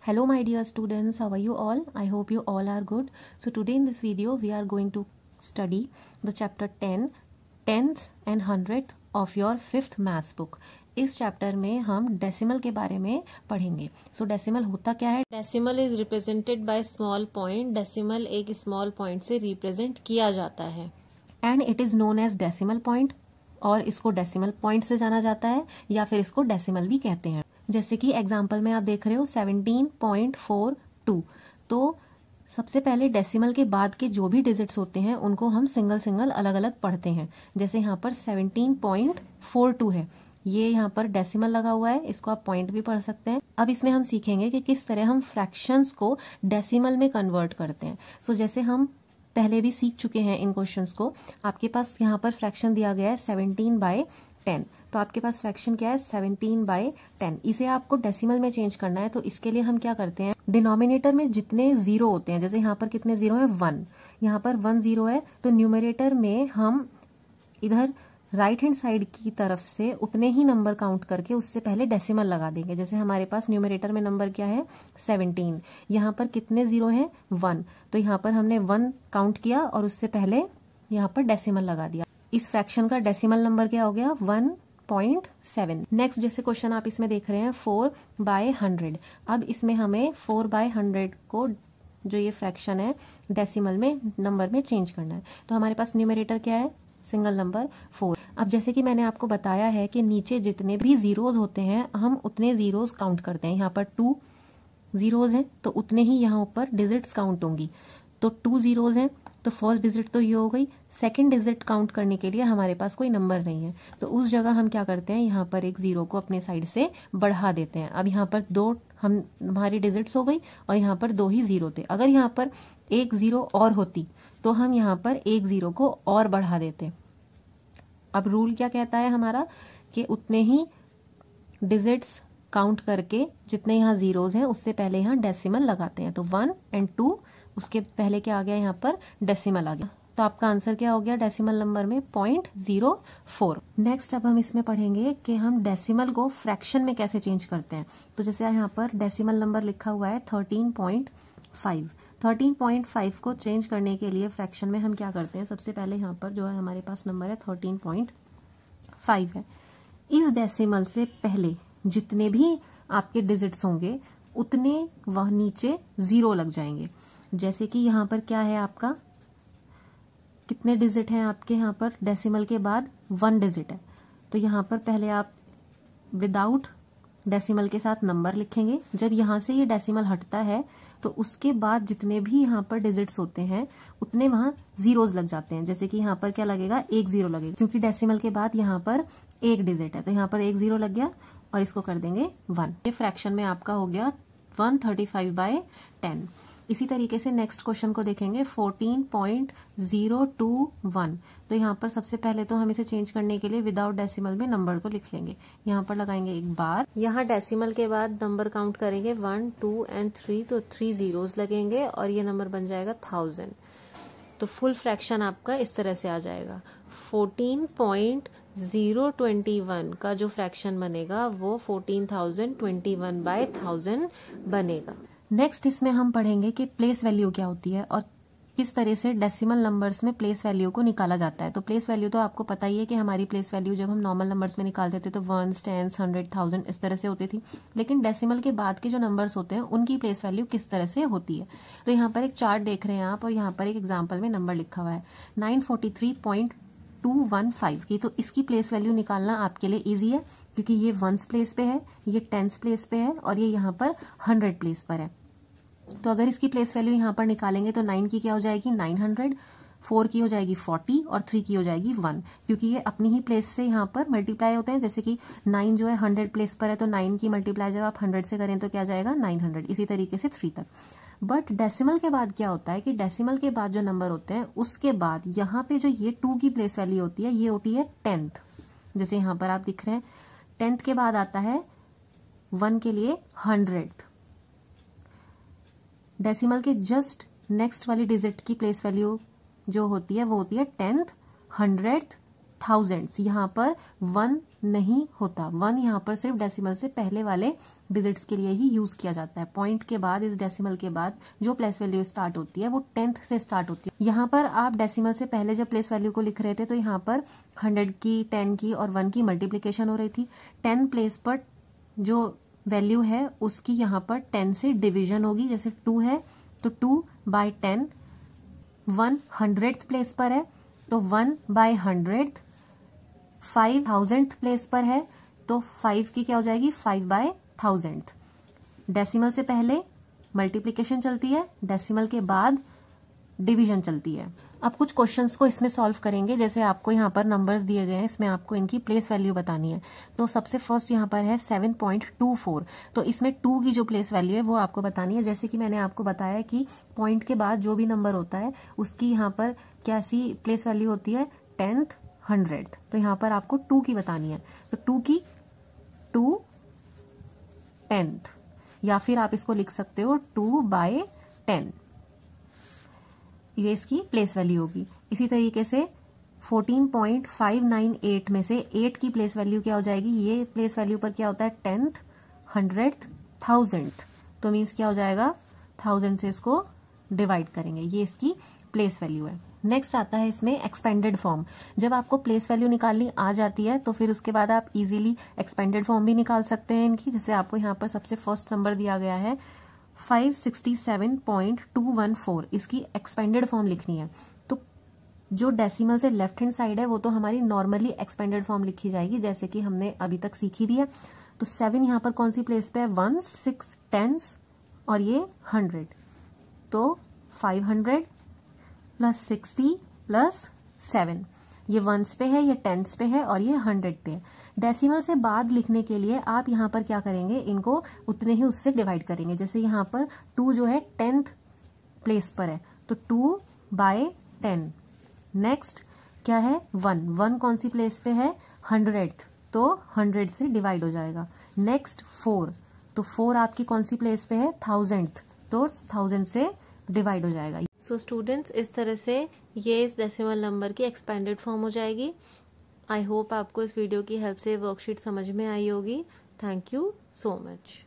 Hello my dear students, how are you all? I hope you all are good. So today in this video we are going to study the chapter 10 tenths and hundredth of your 5th maths book. इस chapter में हम decimal के बारे में पढ़ेंगे. सो decimal होता क्या है? Decimal is represented by small point. Decimal एक स्मॉल पॉइंट से रिप्रेजेंट किया जाता है and it is known as decimal point. और इसको डेसिमल पॉइंट से जाना जाता है या फिर इसको डेसिमल भी कहते हैं. जैसे कि एग्जाम्पल में आप देख रहे हो 17.42. तो सबसे पहले डेसिमल के बाद के जो भी डिजिट्स होते हैं उनको हम सिंगल सिंगल अलग अलग पढ़ते हैं. जैसे यहाँ पर 17.42 है, ये यहाँ पर डेसिमल लगा हुआ है, इसको आप पॉइंट भी पढ़ सकते हैं. अब इसमें हम सीखेंगे कि किस तरह हम फ्रैक्शंस को डेसिमल में कन्वर्ट करते हैं. सो जैसे हम पहले भी सीख चुके हैं इन क्वेश्चंस को. आपके पास यहाँ पर फ्रैक्शन दिया गया है 17/10. तो आपके पास फ्रैक्शन क्या है 17/10. इसे आपको डेसिमल में चेंज करना है. तो इसके लिए हम क्या करते हैं, डिनोमिनेटर में जितने जीरो होते हैं, जैसे यहाँ पर कितने जीरो है 1, यहाँ पर 1 जीरो है, तो न्यूमरेटर में हम इधर राइट हैंड साइड की तरफ से उतने ही नंबर काउंट करके उससे पहले डेसिमल लगा देंगे. जैसे हमारे पास न्यूमरेटर में नंबर क्या है 17, यहाँ पर कितने जीरो हैं 1, तो यहाँ पर हमने 1 काउंट किया और उससे पहले यहाँ पर डेसिमल लगा दिया. इस फ्रैक्शन का डेसिमल नंबर क्या हो गया 1.7. नेक्स्ट जैसे क्वेश्चन आप इसमें देख रहे हैं 4/100. अब इसमें हमें 4/100 को जो ये फ्रैक्शन है डेसिमल में नंबर में चेंज करना है. तो हमारे पास न्यूमरेटर क्या है सिंगल नंबर 4. अब जैसे कि मैंने आपको बताया है कि नीचे जितने भी जीरोज होते हैं हम उतने जीरोज काउंट करते हैं. यहाँ पर 2 जीरोज हैं तो उतने ही यहाँ ऊपर डिजिट्स काउंट होंगी. तो 2 जीरोज हैं तो फर्स्ट डिजिट तो ये हो गई. सेकंड डिजिट काउंट करने के लिए हमारे पास कोई नंबर नहीं है, तो उस जगह हम क्या करते हैं, यहाँ पर एक जीरो को अपने साइड से बढ़ा देते हैं. अब यहाँ पर 2 हमारी डिजिट्स हो गई और यहाँ पर 2 ही जीरो थे. अगर यहाँ पर एक जीरो और होती तो हम यहाँ पर एक जीरो को और बढ़ा देते. अब रूल क्या कहता है हमारा कि उतने ही डिजिट्स काउंट करके जितने यहाँ जीरोज हैं उससे पहले यहाँ डेसिमल लगाते हैं. तो 1 और 2 उसके पहले क्या आ गया, यहाँ पर डेसिमल आ गया. तो आपका आंसर क्या हो गया डेसिमल नंबर में 0.04. नेक्स्ट अब हम इसमें पढ़ेंगे कि हम डेसिमल को फ्रैक्शन में कैसे चेंज करते हैं. तो जैसे यहाँ पर डेसिमल नंबर लिखा हुआ है 13.5. 13.5 को चेंज करने के लिए फ्रैक्शन में हम क्या करते हैं, सबसे पहले यहाँ पर जो है हमारे पास नंबर है 13.5 है. इस डेसिमल से पहले जितने भी आपके डिजिट्स होंगे उतने वह नीचे जीरो लग जाएंगे. जैसे कि यहाँ पर क्या है आपका, कितने डिजिट हैं आपके यहाँ पर डेसिमल के बाद 1 डिजिट है. तो यहाँ पर पहले आप विदाउट डेसिमल के साथ नंबर लिखेंगे. जब यहाँ से ये डेसिमल हटता है तो उसके बाद जितने भी यहाँ पर डिजिट्स होते हैं उतने वहां जीरोज लग जाते हैं. जैसे कि यहाँ पर क्या लगेगा, 1 जीरो लगेगा, क्योंकि डेसिमल के बाद यहाँ पर 1 डिजिट है, तो यहाँ पर 1 जीरो लग गया और इसको कर देंगे 1. ये फ्रैक्शन में आपका हो गया 135/10. इसी तरीके से नेक्स्ट क्वेश्चन को देखेंगे 14.021. तो यहाँ पर सबसे पहले तो हम इसे चेंज करने के लिए विदाउट डेसिमल में नंबर को लिख लेंगे. यहाँ पर लगाएंगे एक बार, यहाँ डेसिमल के बाद नंबर काउंट करेंगे 1, 2 और 3, तो 3 जीरोज लगेंगे और ये नंबर बन जाएगा 1000. तो फुल फ्रैक्शन आपका इस तरह से आ जाएगा. 14.021 का जो फ्रैक्शन बनेगा वो 14,021/1000 बनेगा. नेक्स्ट इसमें हम पढ़ेंगे कि प्लेस वैल्यू क्या होती है और किस तरह से डेसिमल नंबर्स में प्लेस वैल्यू को निकाला जाता है. तो प्लेस वैल्यू तो आपको पता ही है कि हमारी प्लेस वैल्यू जब हम नॉर्मल नंबर्स में निकालते थे तो 1s, 10s, 100, 1000 इस तरह से होती थी. लेकिन डेसिमल के बाद के जो नंबर्स होते हैं उनकी प्लेस वैल्यू किस तरह से होती है. तो यहाँ पर एक चार्ट देख रहे हैं आप और यहाँ पर एक एग्जाम्पल में नंबर लिखा हुआ है 943.215 की. तो इसकी प्लेस वैल्यू निकालना आपके लिए इजी है क्योंकि ये 1s प्लेस पे है, ये 10s प्लेस पे है और ये यहाँ पर 100 प्लेस पर है. तो अगर इसकी प्लेस वैल्यू यहाँ पर निकालेंगे तो 9 की क्या हो जाएगी 900, 4 की हो जाएगी 40 और 3 की हो जाएगी 1, क्योंकि ये अपनी ही प्लेस से यहाँ पर मल्टीप्लाई होते हैं. जैसे कि 9 जो है 100 प्लेस पर है तो 9 की मल्टीप्लाई जब आप 100 से करें तो क्या जाएगा 900. इसी तरीके से 3 तक. बट डेसिमल के बाद क्या होता है कि डेसिमल के बाद जो नंबर होते हैं उसके बाद यहाँ पे जो ये 2 की प्लेस वैल्यू होती है ये होती है 10th. जैसे यहाँ पर आप दिख रहे हैं 10th के बाद आता है 1 के लिए 100th. डेसिमल के जस्ट नेक्स्ट वाली डिजिट की प्लेस वैल्यू जो होती है वो होती है 10th, 100th थाउजेंड्स, यहाँ पर 1 नहीं होता। 1 यहाँ पर सिर्फ डेसिमल से पहले वाले डिजिट्स के लिए ही यूज किया जाता है। पॉइंट के बाद, इस डेसिमल के बाद जो प्लेस वैल्यू स्टार्ट होती है वो 10th से स्टार्ट होती है। यहाँ पर आप डेसिमल से पहले जब प्लेस वैल्यू को लिख रहे थे तो यहाँ पर 100 की, 10 की और 1 की मल्टीप्लीकेशन हो रही थी। 10 प्लेस पर जो वैल्यू है उसकी यहाँ पर 10 से डिविजन होगी। जैसे 2 है तो 2/10। 1 100th प्लेस पर है तो 1/100th। 5000th प्लेस पर है तो 5 की क्या हो जाएगी, 5/1000th। डेसिमल से पहले मल्टीप्लीकेशन चलती है, डेसिमल के बाद डिवीजन चलती है। अब कुछ क्वेश्चंस को इसमें सॉल्व करेंगे। जैसे आपको यहाँ पर नंबर्स दिए गए हैं, इसमें आपको इनकी प्लेस वैल्यू बतानी है। तो सबसे फर्स्ट यहाँ पर है 7.24। तो इसमें 2 की जो प्लेस वैल्यू है वो आपको बतानी है। जैसे कि मैंने आपको बताया कि पॉइंट के बाद जो भी नंबर होता है उसकी यहाँ पर कैसी प्लेस वैल्यू होती है, 10th 100th। तो यहाँ पर आपको 2 की बतानी है। तो 2 की 2/10, या फिर आप इसको लिख सकते हो 2/10। ये इसकी प्लेस वैल्यू होगी। इसी तरीके से 14.598 में से 8 की प्लेस वैल्यू क्या हो जाएगी, ये प्लेस वैल्यू पर क्या होता है, 10th 100th 1000th। तो मीन्स क्या हो जाएगा, 1000 से इसको डिवाइड करेंगे। ये इसकी प्लेस वैल्यू है। नेक्स्ट आता है इसमें एक्सपेंडेड फॉर्म। जब आपको प्लेस वैल्यू निकालनी आ जाती है तो फिर उसके बाद आप इजीली एक्सपेंडेड फॉर्म भी निकाल सकते हैं इनकी। जैसे आपको यहाँ पर सबसे फर्स्ट नंबर दिया गया है 567.214, इसकी एक्सपेंडेड फॉर्म लिखनी है। तो जो डेसिमल से लेफ्ट हैंड साइड है वो तो हमारी नॉर्मली एक्सपेंडेड फॉर्म लिखी जाएगी, जैसे कि हमने अभी तक सीखी भी है। तो 7 यहाँ पर कौन सी प्लेस पे है, 1s 6 10s और ये 100। तो 500 प्लस 60 प्लस 7, ये 1s पे है, ये 10s पे है और ये 100 पे है। डेसिमल से बाद लिखने के लिए आप यहाँ पर क्या करेंगे, इनको उतने ही उससे डिवाइड करेंगे। जैसे यहाँ पर 2 जो है 10th प्लेस पर है तो 2/10। नेक्स्ट क्या है, 1 कौन सी प्लेस पे है, 100th, तो 100 से डिवाइड हो जाएगा। नेक्स्ट 4, तो 4 आपकी कौन सी प्लेस पे है, 1000th, तो 1000 से डिवाइड हो जाएगा। सो स्टूडेंट्स, इस तरह से ये इस डेसिमल नंबर की एक्सपेंडेड फॉर्म हो जाएगी। आई होप आपको इस वीडियो की हेल्प से वर्कशीट समझ में आई होगी। Thank you so much.